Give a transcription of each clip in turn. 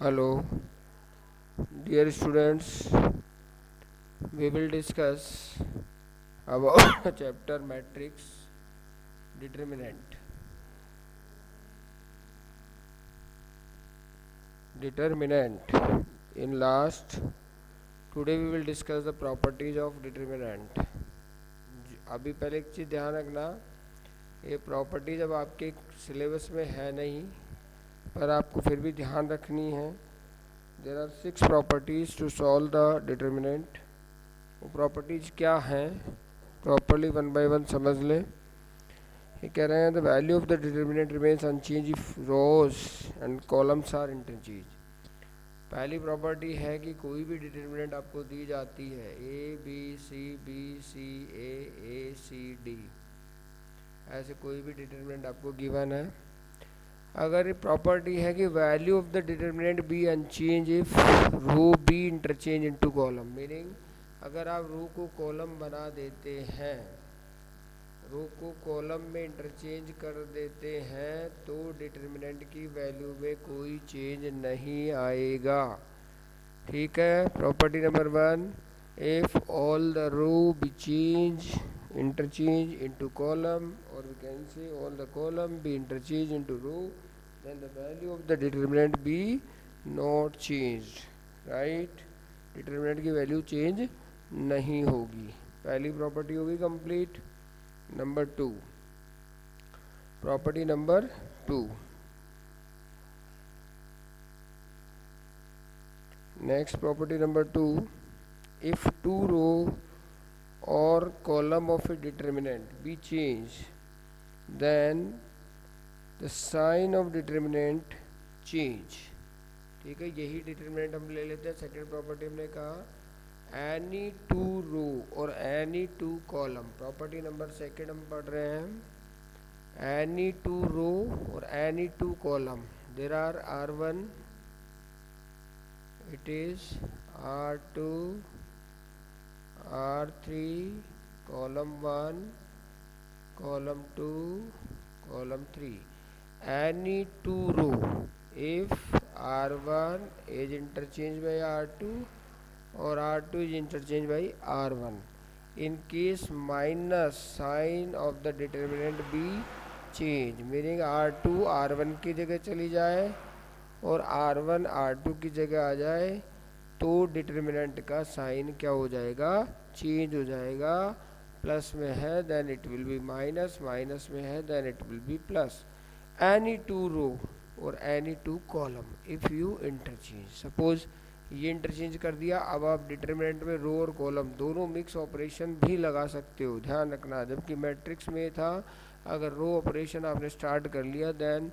Hello, dear students. We will discuss about chapter matrix determinant. Determinant. In last, today we will discuss the properties of determinant. अभी पहले एक चीज़ ध्यान रखना, ये properties अब आपके सिलेबस में है नहीं, पर आपको फिर भी ध्यान रखनी है. There are 6 properties to solve the determinant. वो प्रॉपर्टीज क्या हैं, प्रॉपरली वन बाय वन समझ लें. ये कह रहे हैं the value of the determinant remains unchange if rows and columns are interchange. पहली प्रॉपर्टी है कि कोई भी डिटर्मिनेंट आपको दी जाती है, ए बी सी ए सी डी, ऐसे कोई भी डिटर्मिनेंट आपको गिवन है. अगर ये प्रॉपर्टी है कि value of the determinant be unchange if row be interchange into column, meaning अगर आप रो को कॉलम बना देते हैं, रो को कॉलम में इंटरचेंज कर देते हैं, तो डिटर्मिनेंट की वैल्यू में कोई चेंज नहीं आएगा. ठीक है. Property number 1, if all the row be change interchange into column, or we can say all the column be interchanged into row, then the value of the determinant be not changed. right. Determinant की value change नहीं होगी. पहली property होगी complete. Number 2, property number 2, next property number 2, if two row or column of a determinant be changed, then the sign of determinant change. ठीक है, यही determinant हम ले लेते हैं. सेकेंड प्रॉपर्टी हमने कहा एनी टू रो और any two column. Property number second हम पढ़ रहे हैं. एनी टू रो और any two column, there are R1, it is R2, R3, column 1, column 2, column 3. Any two row if R1 is interchanged by R2 or R2 is interchanged by R1, in case minus sign of the determinant be change, meaning R2 R1 की जगह चली जाए और R1 R2 की जगह आ जाए, तो determinant का साइन क्या हो जाएगा, चेंज हो जाएगा. प्लस में है then it will be minus, minus में है then it will be plus. Any two row और any two column if you interchange, suppose ये इंटरचेंज कर दिया, अब आप डिटर्मिनेंट में रो और कॉलम दोनों मिक्स ऑपरेशन भी लगा सकते हो. ध्यान रखना, जबकि मैट्रिक्स में था अगर रो ऑपरेशन आपने स्टार्ट कर लिया then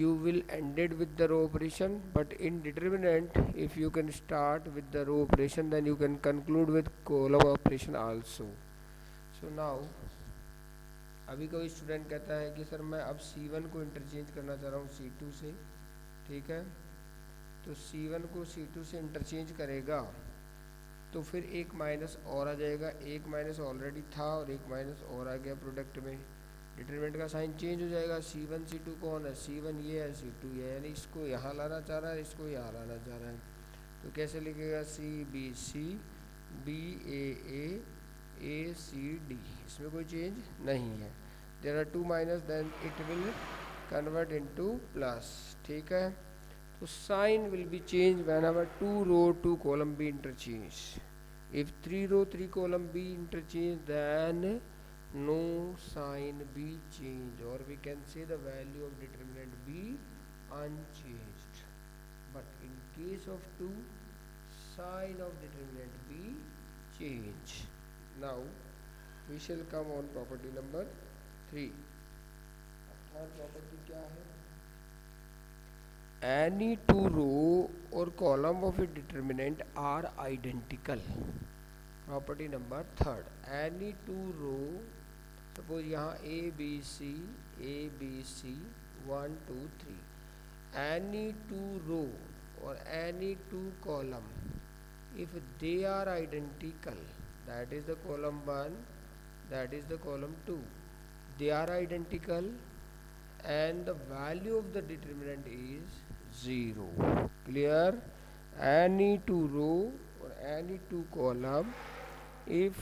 you will ended with the row operation, but in determinant if you can start with the row operation then you can conclude with column operation also. So now अभी कोई student कहता है कि sir मैं अब C1 को interchange करना चाह रहा हूँ C2 से. ठीक है, तो C1 को C2 से इंटरचेंज करेगा तो फिर एक माइनस और आ जाएगा. एक माइनस ऑलरेडी था और एक माइनस और आ गया प्रोडक्ट में. डिटरमिनेंट का साइन चेंज हो जाएगा. C1 C2 कौन है, C1 ये है, C2 ये है, यानी इसको यहाँ लाना चाह रहा है, इसको यहाँ लाना चाह रहा है. तो कैसे लिखेगा, CBC BAA इसमें कोई चेंज नहीं है. There are two minus then it will convert into plus. ठीक है, तो sign will be change whenever two row two column be interchange. If three row three column be interchange then no sign be changed, or we can say the value of determinant be unchanged. But in case of two, sign of determinant be changed. Now we shall come on property number 3. third property क्या है, any two row or column of a determinant are identical. Property number 3, any two row, suppose यहाँ A B C 1 2 3, any two row और any two column if they are identical, that is the column 1, that is the column 2, they are identical and the value of the determinant is 0. Clear? Any two row or any two column, if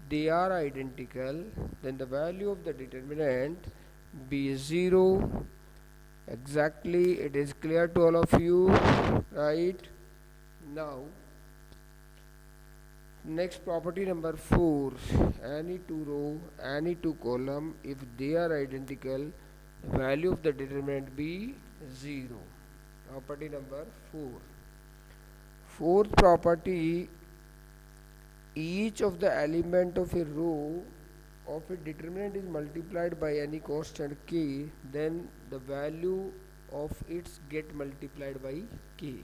they are identical, then the value of the determinant be 0. Exactly, it is clear to all of you, right? Now, next property number 4, any two row, any two column, if they are identical, the value of the determinant be 0. Property number 4. Fourth property, each of the element of a row of a determinant is multiplied by any constant k, then the value of its get multiplied by k.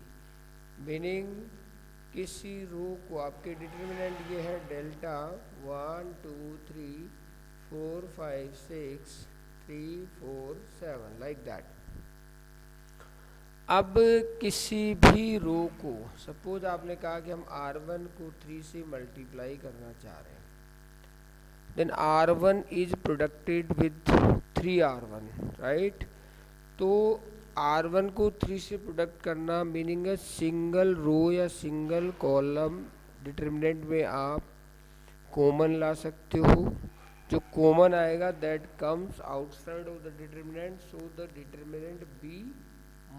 Meaning किसी रो को आपके determinant ये है delta 1 2 3 4 5 6 3 4 7 like that. अब किसी भी रो को suppose आपने कहा कि हम R1 को 3 से मल्टीप्लाई करना चाह रहे हैं, then R1 is producted with 3R1, right. तो R1 को 3 से प्रोडक्ट करना मीनिंग है सिंगल रो या सिंगल कॉलम डिटर्मिनेंट में आप कॉमन ला सकते हो. जो कॉमन आएगा that comes outside of the determinant, so the determinant be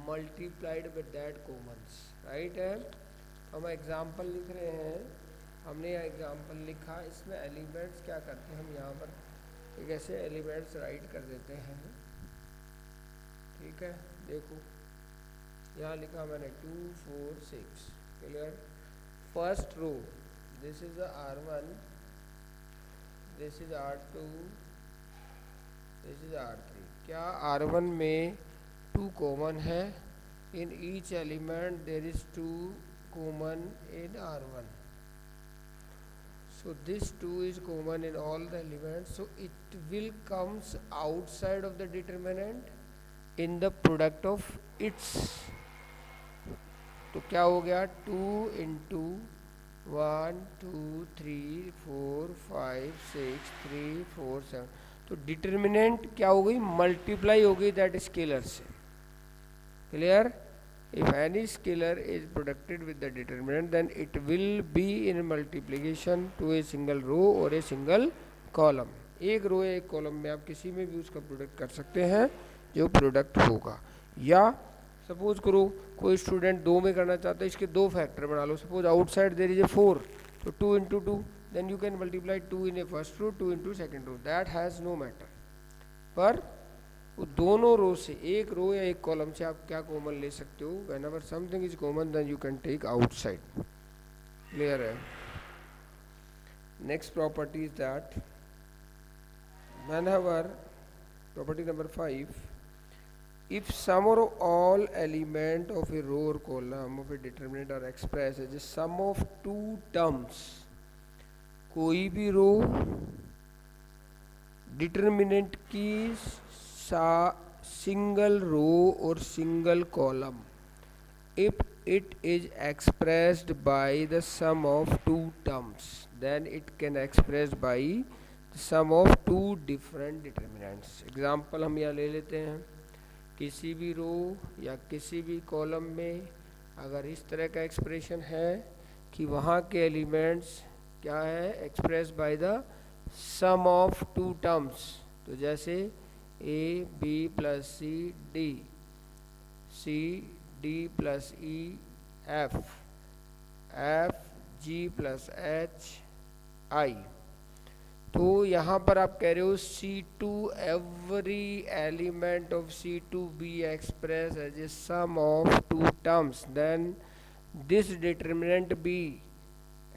multiplied with that commons, right है. हम एग्जांपल लिख रहे हैं, हमने यह एग्जांपल लिखा, इसमें एलिमेंट्स क्या करते हैं, हम यहाँ पर एक ऐसे एलिमेंट्स राइट कर देते हैं. ठीक है, देखो यहाँ लिखा मैंने 2 4 6. Clear. First row, this is R1, this is R2, this is R3. क्या R1 में 2 कॉमन है? In each element there is 2 common in R1. So this 2 is common in all the elements, so it will comes outside of the determinant in the product of its. तो क्या हो गया 2 into 1 2 3 4 5 6 3 4 7. तो determinant क्या हो गई, multiply हो गई दैट स्केलर से. Clear. If any scalar is produced with the determinant, then it will be in multiplication to a single row or a single column. एक रो या एक कॉलम में आप किसी में भी उसका प्रोडक्ट कर सकते हैं जो प्रोडक्ट होगा. या सपोज करो कोई स्टूडेंट 2 में करना चाहता है, इसके 2 फैक्टर बना लो. Suppose outside there is a 4, तो 2 into 2, then you can multiply 2 in a first row, 2 into second row, that has no matter. पर वो दोनों रो से, एक रो या एक कॉलम से आप क्या कॉमन ले सकते हो. Whenever something is common then you can take outside. Clear है. Next property is that whenever, property number 5, if sum or all element of a row or column of a determinant are expressed as a sum of two terms, कोई भी रो determinant की single row or single column, if it is expressed by the sum of two terms, then it can expressed by the sum of two different determinants. Example हम यहाँ ले लेते हैं. किसी भी रो या किसी भी कॉलम में अगर इस तरह का एक्सप्रेशन है कि वहाँ के एलिमेंट्स क्या है, express by the sum of two terms. तो जैसे A B plus C D, C D plus E F, F G plus H I. तो यहाँ पर आप कह रहे हो C2 every element of C2 be express as a sum of two terms, then this determinant be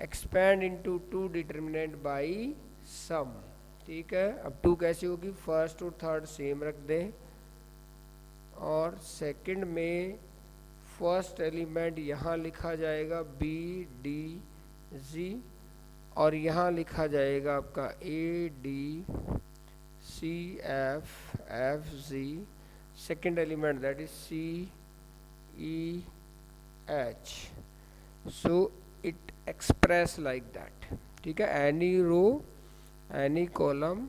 expand into two determinant by sum. ठीक है. अब 2 कैसे होगी, फर्स्ट और थर्ड सेम रख दें, और सेकंड में फर्स्ट एलिमेंट यहाँ लिखा जाएगा बी डी जी, और यहाँ लिखा जाएगा आपका A D C F F G. Second element that is C E H. So it express like that. ठीक है. Any row, any column,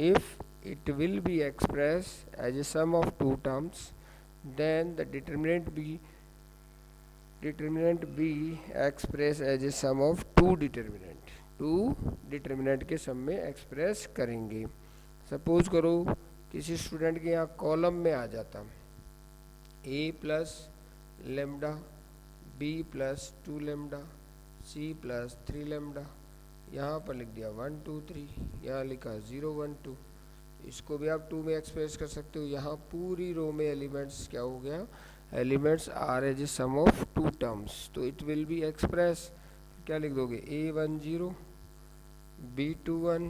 if it will be expressed as a sum of two terms, then the determinant be expressed as a sum of two determinant के sum में express करेंगे। Suppose करो किसी student के यहाँ column में आ जाता a plus lambda, b plus 2 lambda, c plus 3 lambda, यहाँ पर लिख दिया 1 2 3, यहाँ लिखा 0 1 2, इसको भी आप 2 में एक्सप्रेस कर सकते हो। यहाँ पूरी रो में एलिमेंट्स क्या हो गया, elements are as a sum of two terms, तो इट विल बी एक्सप्रेस, क्या लिख दोगे a1 0, b2 1,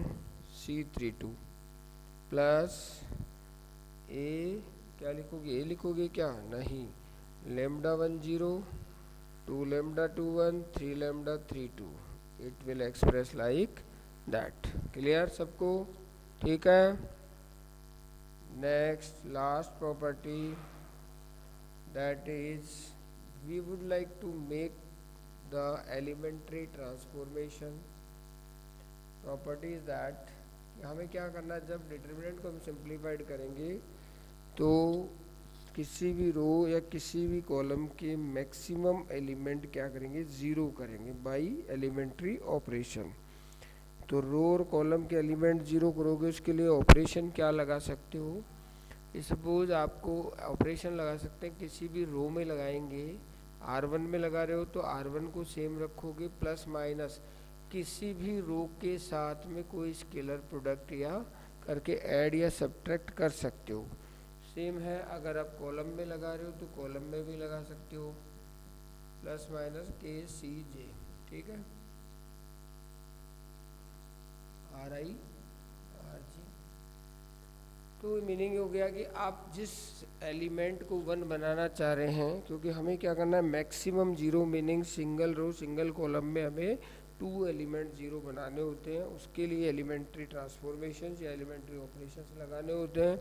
c3 2 प्लस ए, क्या लिखोगे, ए लिखोगे क्या, नहीं, lambda 1 0, 2 lambda 2 1, 3 lambda 3 2, it will express like that. Clear सबको, ठीक है। Next last property, that is we would like to make the elementary transformation property is that हमें क्या करना है, जब डिटर्मिनेंट को हम सिंप्लीफाइड करेंगे तो किसी भी रो या किसी भी कॉलम के मैक्सिमम एलिमेंट क्या करेंगे, ज़ीरो करेंगे बाय एलिमेंट्री ऑपरेशन। तो रो और कॉलम के एलिमेंट ज़ीरो करोगे, उसके लिए ऑपरेशन क्या लगा सकते हो, सपोज आपको ऑपरेशन लगा सकते हैं, किसी भी रो में लगाएंगे, R1 में लगा रहे हो तो R1 को सेम रखोगे, प्लस माइनस किसी भी रो के साथ में कोई स्केलर प्रोडक्ट या करके ऐड या सब्ट्रैक्ट कर सकते हो। सेम है अगर आप कॉलम में लगा रहे हो तो कॉलम में भी लगा सकते हो, प्लस माइनस के सी जे, ठीक है, RI RG। तो मीनिंग हो गया कि आप जिस एलिमेंट को 1 बनाना चाह रहे हैं, क्योंकि हमें क्या करना है, maximum zero, meaning single row single column में हमें 2 एलिमेंट ज़ीरो बनाने होते हैं, उसके लिए एलिमेंट्री ट्रांसफॉर्मेशन या एलिमेंट्री ऑपरेशंस लगाने होते हैं।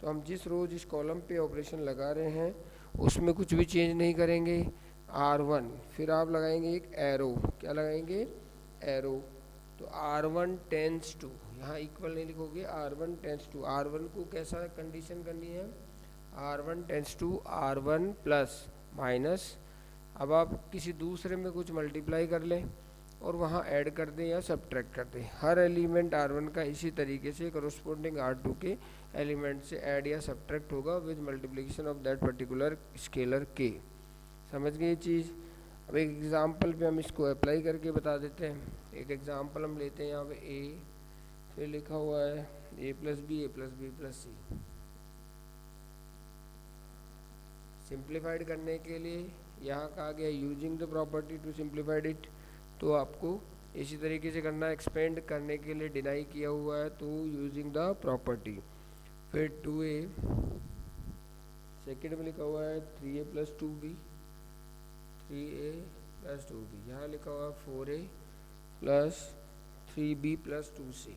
तो हम जिस रो जिस कॉलम पे ऑपरेशन लगा रहे हैं उसमें कुछ भी चेंज नहीं करेंगे, R1, फिर आप लगाएंगे एक एरो, क्या लगाएंगे, एरो, तो R1 टेंस टू, यहाँ इक्वल नहीं लिखोगे, R1 टेंस टू, R1 को कैसा कंडीशन करनी है, R1 tense to R1 plus minus, अब आप किसी दूसरे में कुछ मल्टीप्लाई कर लें और वहाँ ऐड कर दें या सब्ट्रैक्ट कर दें, हर एलिमेंट R1 का इसी तरीके से करस्पॉन्डिंग R2 के एलिमेंट से ऐड या सब्ट्रैक्ट होगा with multiplication of that particular scalar के। समझ गए ये चीज़। अब एक एग्जांपल पे हम इसको अप्लाई करके बता देते हैं। एक एग्जांपल हम लेते हैं, यहाँ पे ए, फिर लिखा हुआ है A plus B plus C. Simplified करने के लिए यहाँ कहा गया using the property to simplified it, तो आपको इसी तरीके से करना है। एक्सपेंड करने के लिए डिनाई किया हुआ है तो यूजिंग द प्रॉपर्टी, फिर 2a, सेकेंड में लिखा हुआ है 3a plus 2b, 3a plus 2b, यहाँ लिखा हुआ है 4a plus 3b plus 2c।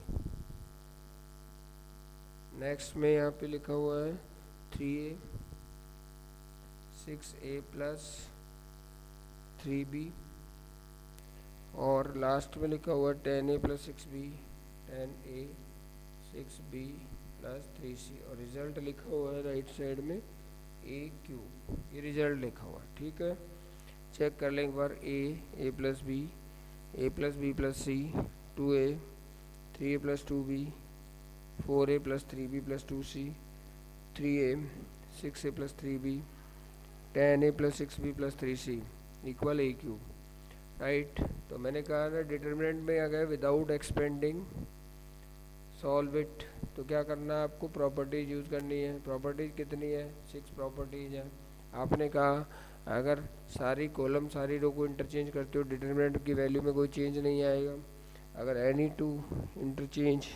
Next में यहाँ पे लिखा हुआ है 3a, 6a प्लस 3b, और लास्ट में लिखा हुआ 10a plus 6b, 10a 6b plus 3c, और रिजल्ट लिखा हुआ है राइट साइड में AQ, ये रिजल्ट लिखा हुआ है, ठीक है। चेक कर लें एक बार, a plus B plus C, 2a, 3a plus 2b, 4a plus 3b plus 2c, 3a, 6a plus 3b, 10a plus 6b plus 3c equal AQ, right. तो मैंने कहा ना डिटर्मिनेंट में अगर विदाउट एक्सपेंडिंग सॉल्व इट, तो क्या करना है आपको, प्रॉपर्टीज यूज़ करनी है। प्रॉपर्टीज कितनी है, 6 प्रॉपर्टीज हैं। आपने कहा अगर सारी कॉलम सारी रो को इंटरचेंज करते हो डिटर्मिनेंट की वैल्यू में कोई चेंज नहीं आएगा। अगर any two interchange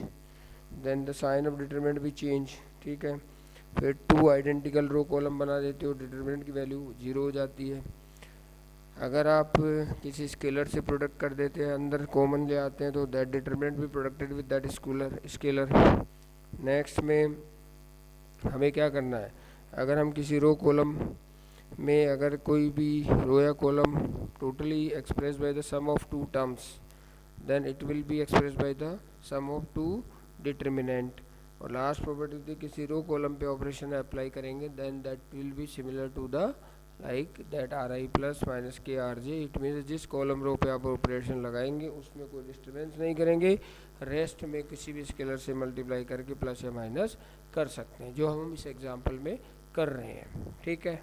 then the sign of determinant भी चेंज, ठीक है। फिर 2 आइडेंटिकल रो कॉलम बना देते हो, डिटर्मिनेंट की वैल्यू 0 हो जाती है। अगर आप किसी स्केलर से प्रोडक्ट कर देते हैं, अंदर कॉमन ले आते हैं, तो दैट डिटर्मिनेंट भी प्रोडक्टेड विद दैट स्केलर। नेक्स्ट में हमें क्या करना है, अगर हम किसी रो कॉलम में अगर कोई भी रो या column totally express by the sum of 2 terms, then it will be express by the sum of 2 determinant, और लास्ट प्रॉपर्टी होती है किसी रो कॉलम पे ऑपरेशन अप्लाई करेंगे then that will be similar to the like that R I plus minus K R J. It means जिस column row पे आप operation लगाएंगे उसमें कोई डिस्टर्बेंस नहीं करेंगे, रेस्ट में किसी भी स्केलर से मल्टीप्लाई करके प्लस या माइनस कर सकते हैं, जो हम इस एग्जाम्पल में कर रहे हैं। ठीक है,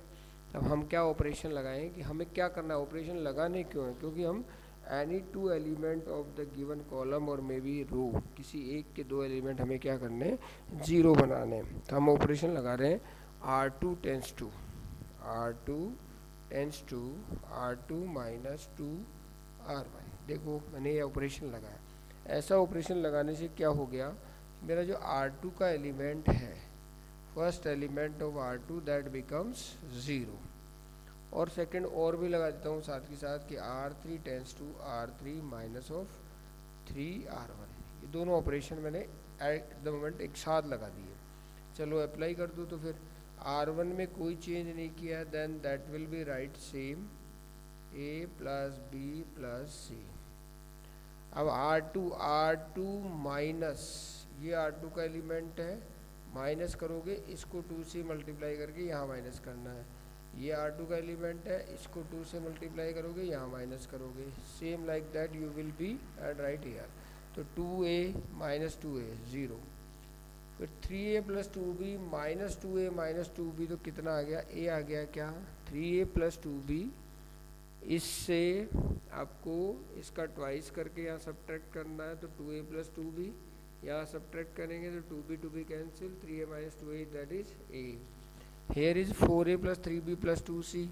अब हम क्या ऑपरेशन लगाएं कि हमें क्या करना है, ऑपरेशन लगाने क्यों है, क्योंकि हम any two element of the given column और मे बी रो, किसी एक के दो एलिमेंट हमें क्या करने हैं, जीरो बनाने हैं। तो हम ऑपरेशन लगा रहे हैं R2 tense to R2 minus 2R1। देखो मैंने ये ऑपरेशन लगाया, ऐसा ऑपरेशन लगाने से क्या हो गया, मेरा जो R2 का एलिमेंट है, first element of R2 that becomes 0, और सेकंड और भी लगा देता हूँ साथ के साथ कि R3 tense to R3 minus of 3R1। ये दोनों ऑपरेशन मैंने एट द मोमेंट एक साथ लगा दिए। चलो अप्लाई कर दूँ, तो फिर R1 में कोई चेंज नहीं किया, then that will be right same A plus B plus C। अब R2 माइनस, ये R2 का एलिमेंट है, माइनस करोगे इसको 2 से मल्टीप्लाई करके यहाँ माइनस करना है, ये R2 का एलिमेंट है, इसको 2 से मल्टीप्लाई करोगे यहाँ माइनस करोगे, same like that you will be at right here. तो 2A माइनस 2A 0, फिर 3A plus 2B minus 2A minus 2B, तो कितना आ गया, A आ गया क्या, 3A प्लस 2B। इससे आपको इसका ट्वाइस करके यहाँ सब्ट्रैक्ट करना है, तो 2A प्लस 2B, यहाँ सब्ट्रैक्ट करेंगे तो 2B cancel, 3A minus 2A that is A। Here is 4A plus 3B plus 2C,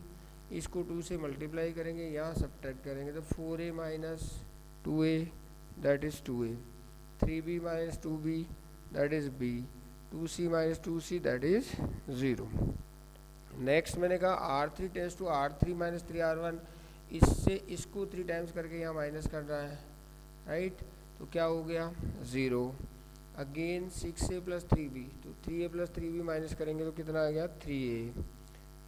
इसको 2 से मल्टीप्लाई करेंगे, यहाँ सब्ट्रैक्ट करेंगे तो 4A minus 2A that is 2A, 3B minus 2B that is B, 2C minus 2C that is 0। Next मैंने कहा R3 tense to R3 minus 3R1, इससे इसको 3 टाइम्स करके यहाँ माइनस कर रहा है, राइट, तो क्या हो गया 0। अगेन 6A प्लस 3B, तो 3A प्लस 3B माइनस करेंगे तो कितना आ गया 3A,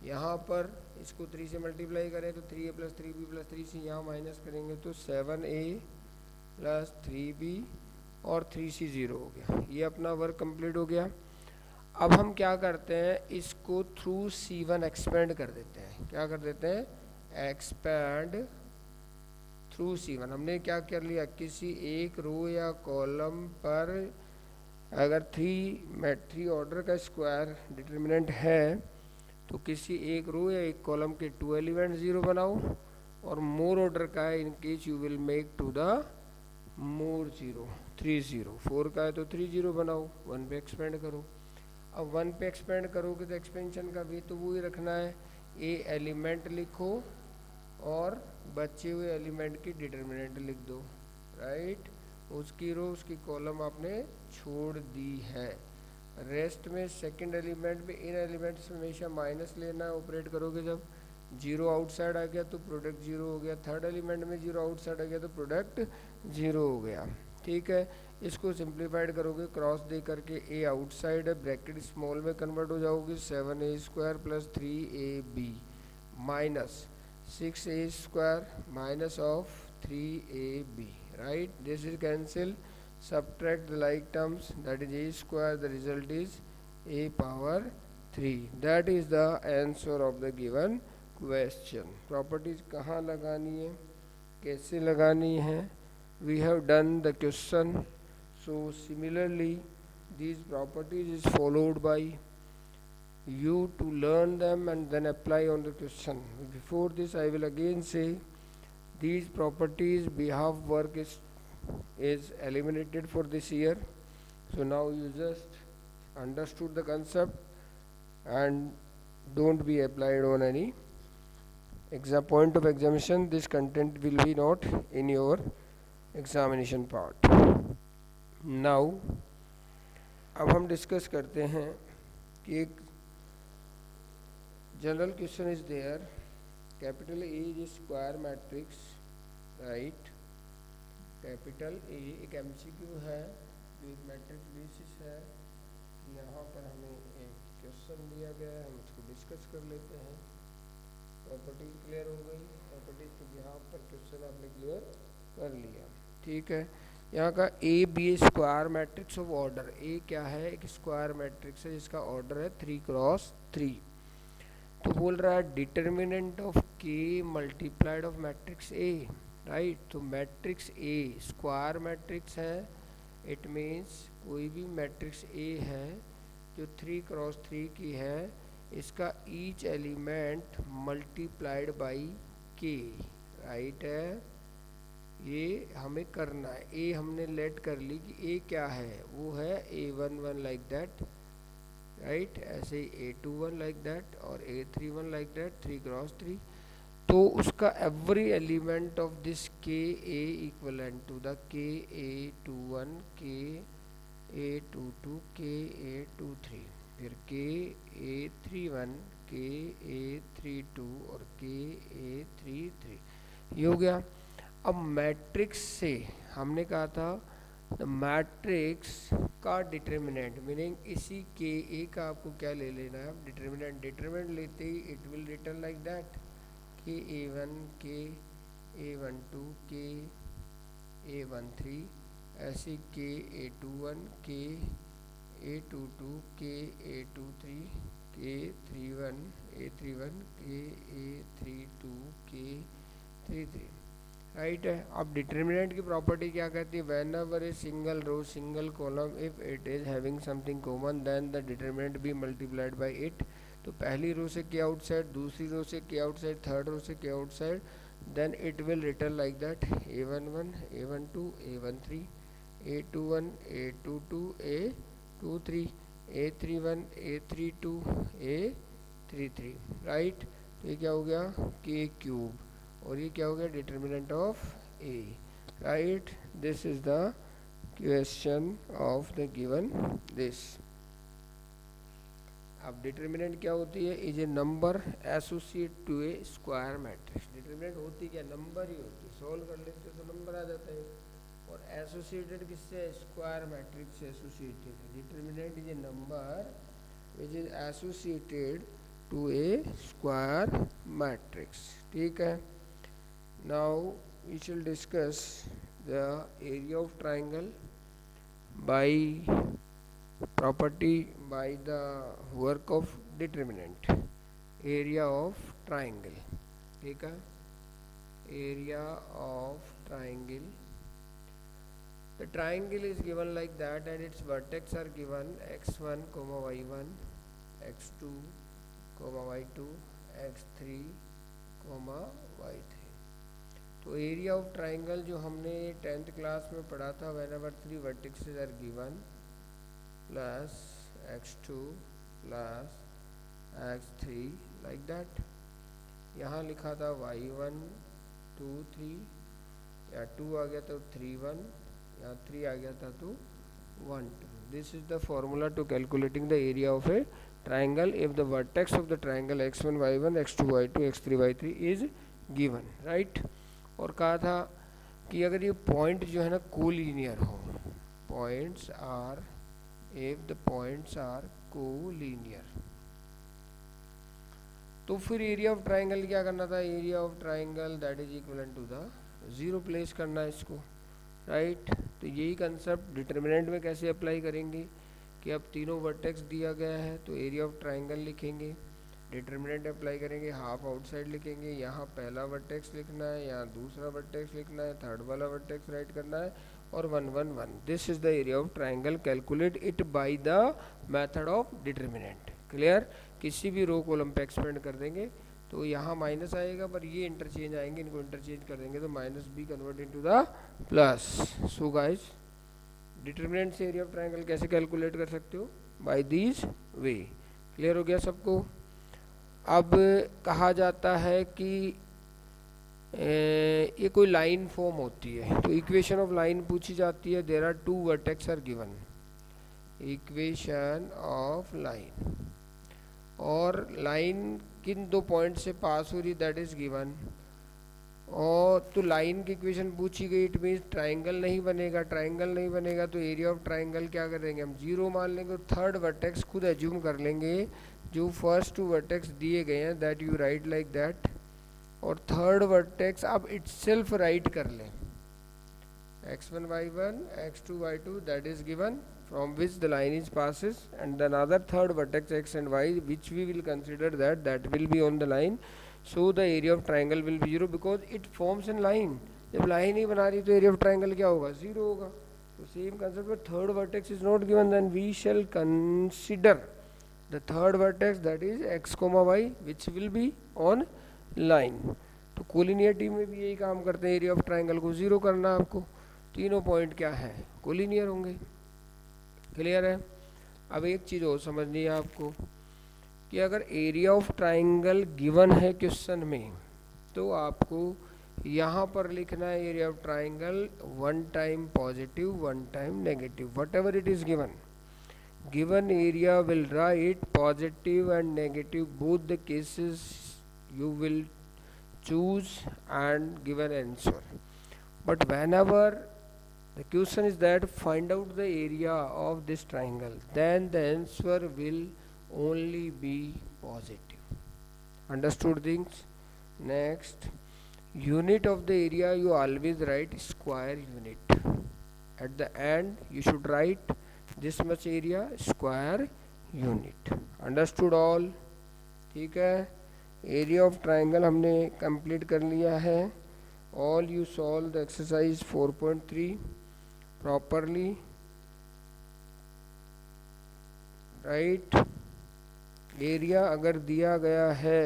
यहाँ पर इसको 3 से मल्टीप्लाई करें तो 3A plus 3B plus 3C, यहाँ माइनस करेंगे तो 7A प्लस 3B और 3C 0 हो गया। ये अपना वर्क कंप्लीट हो गया। अब हम क्या करते हैं, इसको थ्रू C1 एक्सपेंड कर देते हैं, क्या कर देते हैं, एक्सपेंड थ्रू C1। हमने क्या कर लिया, किसी एक रो या कॉलम पर अगर 3 ऑर्डर का स्क्वायर डिटर्मिनेंट है तो किसी एक रो या एक कॉलम के 2 एलिमेंट 0 बनाओ, और मोर ऑर्डर का है in case you will make to the more 0 3 0, 4 का है तो 3 0 बनाओ, 1 पे एक्सपेंड करो। अब 1 पे एक्सपेंड करोगे तो एक्सपेंशन का भी तो वही रखना है, ए एलिमेंट लिखो और बचे हुए एलिमेंट की डिटर्मिनेंट लिख दो, राइट, उसकी रो उसकी कॉलम आपने छोड़ दी है। रेस्ट में सेकंड एलिमेंट में इन एलिमेंट्स में हमेशा माइनस लेना है, ऑपरेट करोगे जब 0 आउटसाइड आ गया तो प्रोडक्ट 0 हो गया, थर्ड एलिमेंट में 0 आउटसाइड आ गया तो प्रोडक्ट 0 हो गया। ठीक है, इसको सिंप्लीफाइड करोगे क्रॉस दे करके, ए आउटसाइड है, ब्रैकेट स्मॉल में कन्वर्ट हो जाओगे, 7A square plus 3AB minus 6A square minus of 3AB, right, this is cancel, subtract the like terms, that is A square, the result is A power 3, that is the answer of the given question। properties कहाँ लगानी है, कैसे लगानी है, we have done the question, so similarly these properties is followed by you to learn them and then apply on the question। before this I will again say these properties behalf work is eliminated for this year, so now you just understood the concept and don't be applied on any exam point of examination, this content will be not in your examination part। now अब हम discuss करते हैं कि एक general question is there, capital A is square matrix, right, capital A एक MCQ है जो एक मैट्रिक्स बेसिस है। यहाँ पर हमें एक क्वेश्चन दिया गया है, हम उसको डिस्कस कर लेते हैं। प्रॉपर्टीज क्लियर हो गई, प्रॉपर्टीज के बिहाफ पर क्वेश्चन आपने क्लियर कर लिया, ठीक है। यहाँ का A B square matrix of order, A क्या है, एक स्क्वायर मैट्रिक्स है जिसका ऑर्डर है 3×3। तो बोल रहा है डिटर्मिनेंट ऑफ के multiplied of matrix A, right. तो मैट्रिक्स ए स्क्वायर मैट्रिक्स है, इट मीन्स कोई भी मैट्रिक्स ए है जो 3×3 की है, इसका ईच एलिमेंट मल्टीप्लाइड बाई के, राइट है। ये हमें करना है, ए हमने लेट कर ली कि ए क्या है, वो है A11 लाइक दैट, राइट। ऐसे ही A21 लाइक दैट और A31 लाइक दैट 3×3। तो उसका एवरी एलिमेंट ऑफ दिस के ए इक्वलेंट टू द के A21, के A22, के A23, फिर के A31, के A32 और के A33, ये हो गया। अब मैट्रिक्स से हमने कहा था द मैट्रिक्स का डिटर्मिनेंट, मीनिंग इसी के ए का आपको क्या ले लेना है, डिटर्मिनेंट। डिटर्मिनेंट लेते ही it will return like that, के A1, के A12, के A13, ऐसे के A21, के A22, के A23, के A31, के A32, के 33, राइट है। अब डिटर्मिनेंट की प्रॉपर्टी क्या कहती है, whenever a single row single column if it is having something common then the determinant be multiplied by it. तो पहली रो से के आउटसाइड, दूसरी रो से के आउटसाइड, थर्ड रो से के outside, then it will return like that A11, A12, A13, A21, A22, A23, A31, A32, A33, right. तो ये क्या हो गया, के क्यूब, और ये क्या हो गया, determinant of A, right. This is the question of the given this. अब डिटर्मिनेंट क्या होती है, is a number associate to a square matrix. Determinant होती क्या, नंबर ही होती है, सोल्व कर लेते तो नंबर आ जाता है। और एसोसिएटेड किससे, स्क्वायर मैट्रिक्स से associated. Determinant is a number which is associated to a square matrix, ठीक है। Now we shall discuss the area of triangle by property by the work of determinant. Area of triangle, ठीक है। Area of triangle. The triangle is given like that and its vertex are given x1, y1, x2, y2, x3, y3। तो area of triangle जो हमने 10th class में पढ़ा था, whenever 3 vertexes are given plus x2 plus x3 like that. यहाँ लिखा था y1 2 3, या 2 आ गया तो 3 1, या 3 आ गया था तो 1 2। This is the formula to calculating the area of a triangle if the vertex of the triangle x1 y1 x2 y2 x3 y3 is given, right. और कहा था कि अगर ये पॉइंट जो है ना कोलिनियर हो, points are, if the points are collinear, तो फिर एरिया ऑफ ट्राइंगल क्या करना था, area of triangle that is equivalent to the 0 place करना है इसको, राइट। तो यही कंसेप्ट डिटर्मिनेंट में कैसे अप्लाई करेंगे कि अब तीनों वर्टेक्स दिया गया है तो एरिया ऑफ ट्राइंगल लिखेंगे, डिटर्मिनेंट अप्लाई करेंगे, हाफ आउटसाइड लिखेंगे, यहाँ पहला वर्टेक्स लिखना है, यहाँ दूसरा वर्टेक्स लिखना है, थर्ड वाला वर्टेक्स राइट करना है, और 1 1 1। This is the area of triangle, calculate it by the method of determinant. Clear. किसी भी रो कॉलम पे एक्सपेंड कर देंगे तो यहाँ माइनस आएगा, पर ये इंटरचेंज आएंगे, इनको इंटरचेंज कर देंगे तो minus be convert into the plus. So guys, determinant से एरिया ऑफ ट्राइंगल कैसे कैलकुलेट कर सकते हो, बाय दिस वे। क्लियर हो गया सबको। अब कहा जाता है कि ये कोई लाइन फॉर्म होती है, तो इक्वेशन ऑफ लाइन पूछी जाती है। There are 2 vertex are given, equation of line, और लाइन किन 2 पॉइंट से पास हो रही दैट इज गिवन। और तो लाइन की इक्वेशन पूछी गई, इट मीन्स ट्राइंगल नहीं बनेगा, ट्राइंगल नहीं बनेगा तो एरिया ऑफ ट्राइंगल क्या करेंगे हम, 0 मान लेंगे, और थर्ड वर्टेक्स खुद एज्यूम कर लेंगे, जो फर्स्ट 2 वर्टेक्स दिए गए हैं that you right like that, और थर्ड वर्टेक्स अब इटसेल्फ राइट कर लें, x1 y1 x2 y2 that is given from which the line is passes, and then another third vertex x and y which we will consider that will be on the line. So the area of triangle will be 0 because it forms in line. जब line ही बना रही तो area of triangle क्या होगा, 0 होगा. तो same concept में third vertex is not given, then we shall consider the third vertex that is x, y which will be on line. तो कोलिनियरिटी में भी यही काम करते हैं, एरिया ऑफ ट्राइंगल को 0 करना. आपको तीनों पॉइंट क्या है, कोलिनियर होंगे. क्लियर है. अब एक चीज़ और समझनी है आपको कि अगर एरिया ऑफ ट्राइंगल गिवन है क्वेश्चन में तो आपको यहाँ पर लिखना है area of triangle 1 time positive 1 time negative, what ever it is given. Given area will write positive and negative both the cases you will choose and give an answer. But whenever the question is that find out the area of this triangle, then the answer will only be positive. Understood things? Next, unit of the area you always write square unit. At the end you should write this much area square unit. Understood all? ठीक है. Area of triangle हमने complete कर लिया है. All you solve the exercise 4.3 properly, right. Area अगर दिया गया है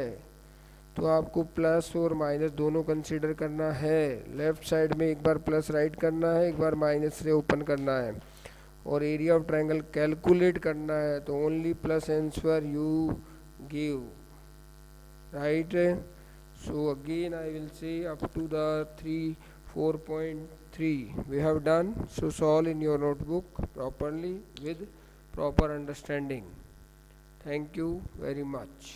तो आपको प्लस और माइनस दोनों कंसीडर करना है. लेफ्ट साइड में एक बार प्लस राइट करना है, एक बार माइनस से ओपन करना है. और एरिया ऑफ ट्राइंगल कैलकुलेट करना है तो only plus answer you give. Right, so again I will say up to the 4.3 we have done. So solve in your notebook properly with proper understanding. Thank you very much.